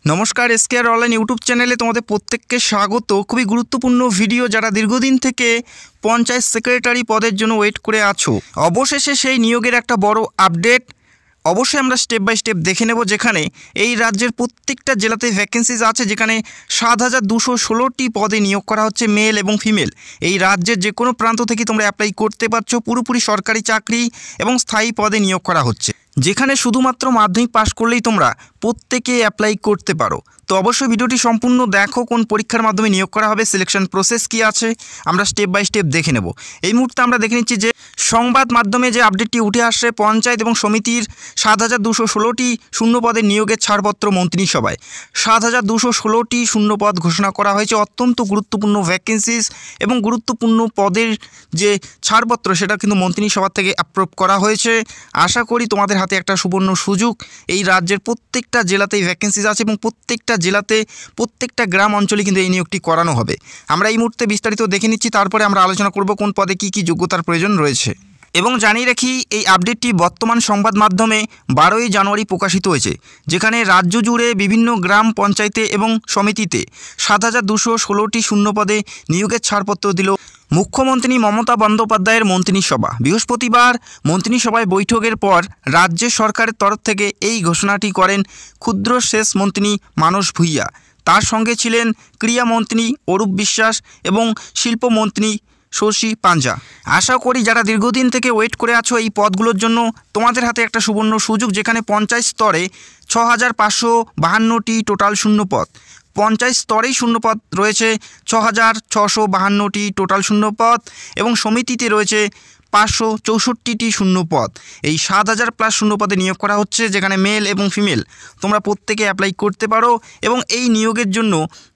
নমস্কার, এসকেআর online YouTube চ্যানেলে তোমাদের প্রত্যেককে স্বাগত। খুবই গুরুত্বপূর্ণ ভিডিও। যারা দীর্ঘদিন থেকে পঞ্চায়েত সেক্রেটারি পদের জন্য ওয়েট করে আছো, অবশেষে সেই নিয়োগের একটা বড় আপডেট অবশ্যই আমরা স্টেপ বাই স্টেপ দেখে নেব। যেখানে এই রাজ্যের প্রত্যেকটা জেলাতে ভ্যাকেন্সিজ আছে, যেখানে ৭,২১৬টি পদে নিয়োগ করা হচ্ছে, মেল এবং ফিমেল। এই রাজ্যের যে কোনো প্রান্ত থেকে তোমরা অ্যাপ্লাই করতে পারছো। পুরোপুরি সরকারি চাকরি এবং স্থায়ী পদে নিয়োগ করা হচ্ছে, যেখানে শুধুমাত্র মাধ্যমিক পাশ করলেই তোমরা প্রত্যেকে অ্যাপ্লাই করতে পারো। তো অবশ্যই ভিডিওটি সম্পূর্ণ দেখো, কোন পরীক্ষার মাধ্যমে নিয়োগ করা হবে, সিলেকশন প্রসেস কী আছে, আমরা স্টেপ বাই স্টেপ দেখে নেব। এই মুহূর্তে আমরা দেখে নিচ্ছি যে সংবাদ মাধ্যমে যে আপডেটটি উঠে আসছে, পঞ্চায়েত এবং সমিতির ৭,২১৬টি শূন্যপদের নিয়োগের ছাড়পত্র মন্ত্রিসভায়। ৭,২১৬টি শূন্যপদ ঘোষণা করা হয়েছে। অত্যন্ত গুরুত্বপূর্ণ ভ্যাকেন্সিজ এবং গুরুত্বপূর্ণ পদের যে ছাড়পত্র, সেটা কিন্তু মন্ত্রিসভা থেকে অ্যাপ্রুভ করা হয়েছে। আশা করি তোমাদের হাতে একটা সুবর্ণ সুযোগ। এই রাজ্যের প্রত্যেকটা জেলাতেই ভ্যাকেন্সিজ আছে এবং প্রত্যেকটা জেলাতে প্রত্যেকটা গ্রাম অঞ্চলে কিন্তু এই নিয়োগটি করানো হবে। আমরা এই মুহূর্তে বিস্তারিত দেখে নিচ্ছি, তারপরে আমরা আলোচনা করব কোন পদে কী কী যোগ্যতার প্রয়োজন রয়েছে। এবং জানিয়ে রাখি, এই আপডেটটি বর্তমান সংবাদ মাধ্যমে 12ই জানুয়ারি প্রকাশিত হয়েছে, যেখানে রাজ্য জুড়ে বিভিন্ন গ্রাম পঞ্চায়েতে এবং সমিতিতে ৭,২১৬টি শূন্যপদে নিয়োগের ছাড়পত্র দিল মুখ্যমন্ত্রী মমতা বন্দ্যোপাধ্যায়ের মন্ত্রিসভা। বৃহস্পতিবার মন্ত্রিসভায় বৈঠকের পর রাজ্য সরকারের তরফ থেকে এই ঘোষণাটি করেন ক্ষুদ্র সেচ মন্ত্রী মানস ভূঁইয়া। তার সঙ্গে ছিলেন ক্রীড়ামন্ত্রী অরূপ বিশ্বাস এবং শিল্পমন্ত্রী শশী পাঞ্জা। আশা করি যারা দীর্ঘদিন থেকে ওয়েট করে আছো এই পদগুলোর জন্য, তোমাদের হাতে একটা সুবর্ণ সুযোগ, যেখানে পঞ্চায়েত স্তরে ৬,৫৫২টি টোটাল শূন্যপদ। পঞ্চায়েত স্তরেই শূন্যপদ রয়েছে ৬,৬৫২টি টোটাল শূন্যপদ এবং সমিতিতে রয়েছে ৫৬৪টি শূন্যপদ। এই ৭,০০০+ শূন্যপদে নিয়োগ করা হচ্ছে, যেখানে মেল এবং ফিমেল তোমরা প্রত্যেকে অ্যাপ্লাই করতে পারো। এবং এই নিয়োগের জন্য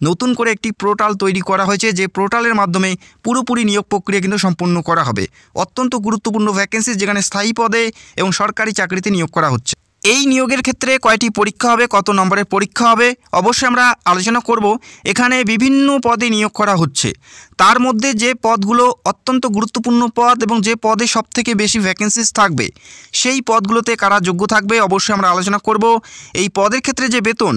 নতুন করে একটি পোর্টাল তৈরি করা হয়েছে, যে পোর্টালের মাধ্যমে পুরোপুরি নিয়োগ প্রক্রিয়া কিন্তু সম্পূর্ণ করা হবে। অত্যন্ত গুরুত্বপূর্ণ ভ্যাকেন্সি, যেখানে স্থায়ী পদে এবং সরকারি চাকরিতে নিয়োগ করা হচ্ছে। এই নিয়োগের ক্ষেত্রে কয়টি পরীক্ষা হবে, কত নম্বরের পরীক্ষা হবে, অবশ্যই আমরা আলোচনা করব। এখানে বিভিন্ন পদে নিয়োগ করা হচ্ছে, তার মধ্যে যে পদগুলো অত্যন্ত গুরুত্বপূর্ণ পদ এবং যে পদে সবথেকে বেশি ভ্যাকেন্সিস থাকবে, সেই পদগুলোতে কারা যোগ্য থাকবে অবশ্যই আমরা আলোচনা করব। এই পদের ক্ষেত্রে যে বেতন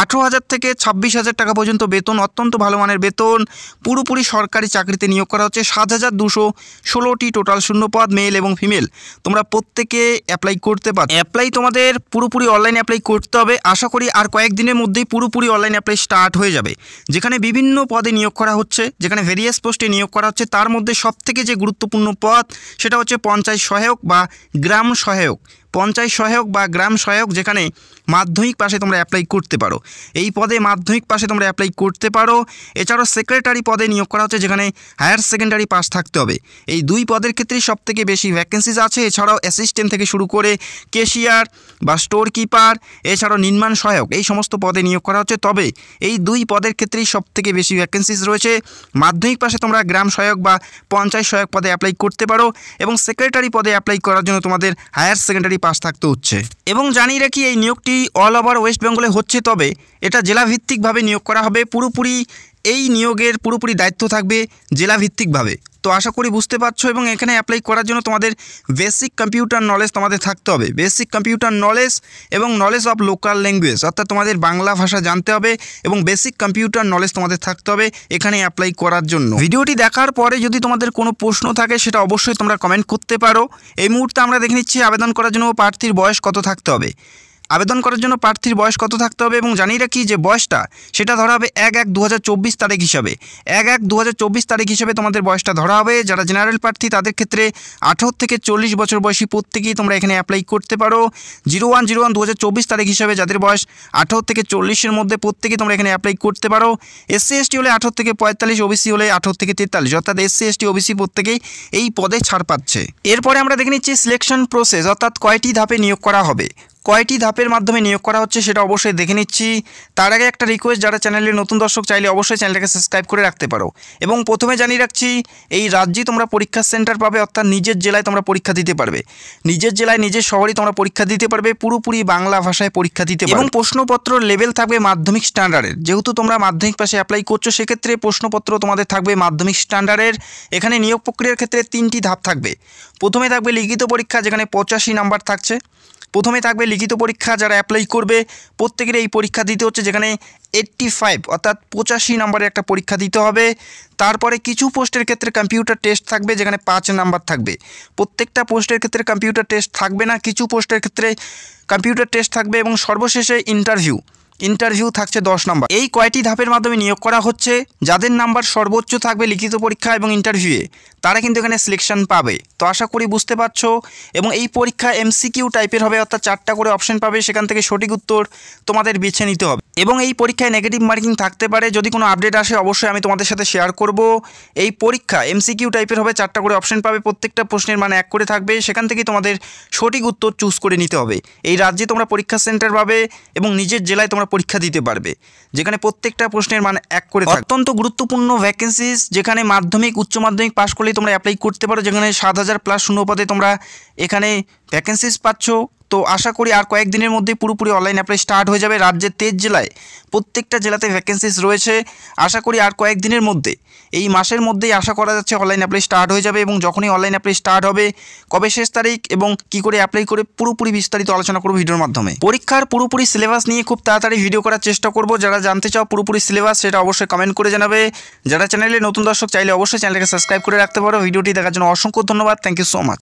১৮,০০০ থেকে ২৬,০০০ টাকা পর্যন্ত বেতন, অত্যন্ত ভালো মানের বেতন। পুরোপুরি সরকারি চাকরিতে নিয়োগ করা হচ্ছে। ৭,২১৬টি টোটাল শূন্যপদ, মেল এবং ফিমেল তোমরা প্রত্যেকে অ্যাপ্লাই করতে পারো। অ্যাপ্লাই তোমাদের পুরোপুরি অনলাইন অ্যাপ্লাই করতে হবে। আশা করি আর কয়েকদিনের মধ্যেই পুরোপুরি অনলাইন অ্যাপ্লাই স্টার্ট হয়ে যাবে, যেখানে বিভিন্ন পদে নিয়োগ করা হচ্ছে, যেখানে ভেরিয়াস পোস্টে নিয়োগ করা হচ্ছে। তার মধ্যে সবথেকে যে গুরুত্বপূর্ণ পদ, সেটা হচ্ছে পঞ্চায়েত সহায়ক বা গ্রাম সহায়ক। পঞ্চায়েত সহায়ক বা গ্রাম সহায়ক, যেখানে মাধ্যমিক পাশে তোমরা অ্যাপ্লাই করতে পারো। এই পদে মাধ্যমিক পাশে তোমরা অ্যাপ্লাই করতে পারো। এছাড়াও সেক্রেটারি পদে নিয়োগ করা হচ্ছে, যেখানে হায়ার সেকেন্ডারি পাস থাকতে হবে। এই দুই পদের ক্ষেত্রেই সবথেকে বেশি ভ্যাকেন্সিজ আছে। এছাড়াও অ্যাসিস্ট্যান্ট থেকে শুরু করে ক্যাশিয়ার বা স্টোর কিপার, এছাড়াও নির্মাণ সহায়ক, এই সমস্ত পদে নিয়োগ করা হচ্ছে। তবে এই দুই পদের ক্ষেত্রেই সবথেকে বেশি ভ্যাকেন্সিজ রয়েছে। মাধ্যমিক পাশে তোমরা গ্রাম সহায়ক বা পঞ্চায়েত সহায়ক পদে অ্যাপ্লাই করতে পারো এবং সেক্রেটারি পদে অ্যাপ্লাই করার জন্য তোমাদের হায়ার সেকেন্ডারি পাস থাকতে হচ্ছে। এবং জানিয়ে রাখি, এই নিয়োগটি অল ওভার ওয়েস্ট বেঙ্গলে হচ্ছে, তবে এটা জেলাভিত্তিকভাবে নিয়োগ করা হবে। পুরোপুরি এই নিয়োগের পুরোপুরি দায়িত্ব থাকবে জেলাভিত্তিকভাবে। তো আশা করি বুঝতে পারছো। এবং এখানে অ্যাপ্লাই করার জন্য তোমাদের বেসিক কম্পিউটার নলেজ তোমাদের থাকতে হবে। বেসিক কম্পিউটার নলেজ এবং নলেজ অফ লোকাল ল্যাঙ্গুয়েজ, অর্থাৎ তোমাদের বাংলা ভাষা জানতে হবে এবং বেসিক কম্পিউটার নলেজ তোমাদের থাকতে হবে এখানে অ্যাপ্লাই করার জন্য। ভিডিওটি দেখার পরে যদি তোমাদের কোনো প্রশ্ন থাকে, সেটা অবশ্যই তোমরা কমেন্ট করতে পারো। এই মুহূর্তে আমরা দেখে নিচ্ছি আবেদন করার জন্য প্রার্থীর বয়স কত থাকতে হবে। আবেদন করার জন্য প্রার্থীর বয়স কত থাকতে হবে এবং জানিয়ে রাখি যে বয়সটা সেটা ধরা হবে ১/১/২০২৪ তারিখ হিসাবে। ১/১/২০২৪ তারিখ হিসাবে তোমাদের বয়সটা ধরা হবে। যারা জেনারেল প্রার্থী, তাদের ক্ষেত্রে ১৮ থেকে ৪০ বছর বয়সী প্রত্যেকেই তোমরা এখানে অ্যাপ্লাই করতে পারো। 01/01/২০২৪ তারিখ হিসাবে যাদের বয়স ১৮ থেকে ৪০-এর মধ্যে, প্রত্যেকেই তোমরা এখানে অ্যাপ্লাই করতে পারো। SC ST হলে ১৮ থেকে ৪৫, ওবিসি হলে ১৮ থেকে ৪৩, অর্থাৎ SC ST OBC প্রত্যেকেই এই পদে ছাড় পাচ্ছে। এরপরে আমরা দেখে নিচ্ছি সিলেকশন প্রসেস, অর্থাৎ কয়টি ধাপে নিয়োগ করা হবে, কয়টি ধাপের মাধ্যমে নিয়োগ করা হচ্ছে সেটা অবশ্যই দেখে নিচ্ছি। তার আগে একটা রিকোয়েস্ট, যারা চ্যানেলের নতুন দর্শক, চাইলে অবশ্যই চ্যানেলটাকে সাবস্ক্রাইব করে রাখতে পারো। এবং প্রথমে জানিয়ে রাখছি, এই রাজ্যে তোমরা পরীক্ষা সেন্টার পাবে, অর্থাৎ নিজের জেলায় তোমরা পরীক্ষা দিতে পারবে। নিজের জেলায় নিজের শহরে তোমরা পরীক্ষা দিতে পারবে, পুরোপুরি বাংলা ভাষায় পরীক্ষা দিতে পারবে। এবং প্রশ্নপত্র লেভেল থাকবে মাধ্যমিক স্ট্যান্ডার্ডের। যেহেতু তোমরা মাধ্যমিক পাশে অ্যাপ্লাই করছো, সেক্ষেত্রে প্রশ্নপত্র তোমাদের থাকবে মাধ্যমিক স্ট্যান্ডার্ডের। এখানে নিয়োগ প্রক্রিয়ার ক্ষেত্রে 3টি ধাপ থাকবে। প্রথমে থাকবে লিখিত পরীক্ষা, যেখানে 85 নাম্বার থাকছে। প্রথমে থাকবে লিখিত পরীক্ষা। যারা অ্যাপ্লাই করবে প্রত্যেকের এই পরীক্ষা দিতে হচ্ছে, যেখানে 85 অর্থাৎ 85 নম্বরের একটা পরীক্ষা দিতে হবে। তারপরে কিছু পোস্টের ক্ষেত্রে কম্পিউটার টেস্ট থাকবে, যেখানে 5 নাম্বার থাকবে। প্রত্যেকটা পোস্টের ক্ষেত্রে কম্পিউটার টেস্ট থাকবে না, কিছু পোস্টের ক্ষেত্রে কম্পিউটার টেস্ট থাকবে। এবং সর্বশেষে ইন্টারভিউ থাকছে 10 নাম্বার। এই কয়টি ধাপের মাধ্যমে নিয়োগ করা হচ্ছে। যাদের নাম্বার সর্বোচ্চ থাকবে লিখিত পরীক্ষা এবং ইন্টারভিউয়ে, তারা কিন্তু এখানে সিলেকশন পাবে। তো আশা করি বুঝতে পারছো। এবং এই পরীক্ষা এমসিকিউ টাইপের হবে, অর্থাৎ 4টা করে অপশন পাবে, সেখান থেকে সঠিক উত্তর তোমাদের বেছে নিতে হবে। এবং এই পরীক্ষায় নেগেটিভ মার্কিং থাকতে পারে। যদি কোনো আপডেট আসে অবশ্যই আমি তোমাদের সাথে শেয়ার করব। এই পরীক্ষা এমসিকিউ টাইপের হবে, 4টা করে অপশন পাবে, প্রত্যেকটা প্রশ্নের মান 1 করে থাকবে, সেখান থেকেই তোমাদের সঠিক উত্তর চুজ করে নিতে হবে। এই রাজ্যে তোমরা পরীক্ষা সেন্টার পাবে এবং নিজের জেলায় তোমরা পরীক্ষা দিতে পারবে, যেখানে প্রত্যেকটা প্রশ্নের মান 1 করে থাকবে। অত্যন্ত গুরুত্বপূর্ণ ভ্যাকেন্সিস, যেখানে মাধ্যমিক উচ্চ মাধ্যমিক পাস করলেই তোমরা অ্যাপ্লাই করতে পারো, যেখানে 7000 প্লাস শূন্য পদে তোমরা এখানে ভ্যাকেন্সিস পাচ্ছ। তো আশা করি আর কয়েকদিনের মধ্যে পুরোপুরি অনলাইন অ্যাপ্লাই স্টার্ট হয়ে যাবে। রাজ্যের 23 জেলায় প্রত্যেকটা জেলাতে ভ্যাকেন্সিস রয়েছে। আশা করি আর কয়েকদিনের মধ্যে, এই মাসের মধ্যেই আশা করা যাচ্ছে অনলাইন অ্যাপ্লাই স্টার্ট হয়ে যাবে। এবং যখনই অনলাইন অ্যাপ্লাই স্টার্ট হবে, কবে শেষ তারিখ এবং কি করে অ্যাপ্লাই করে পুরোপুরি বিস্তারিত আলোচনা করব ভিডিওর মাধ্যমে। পরীক্ষার পুরোপুরি সিলেবাস নিয়ে খুব তাড়াতাড়ি ভিডিও করার চেষ্টা করব। যারা জানতে চাও পুরোপুরি সিলেবাস, সেটা অবশ্যই কমেন্ট করে জানাবে। যারা চ্যানেলে নতুন দর্শক চাইলে অবশ্যই চ্যানেলটাকে সাবস্ক্রাইব করে রাখতে পারো। ভিডিওটি দেখার জন্য অসংখ্য ধন্যবাদ। Thank you so much.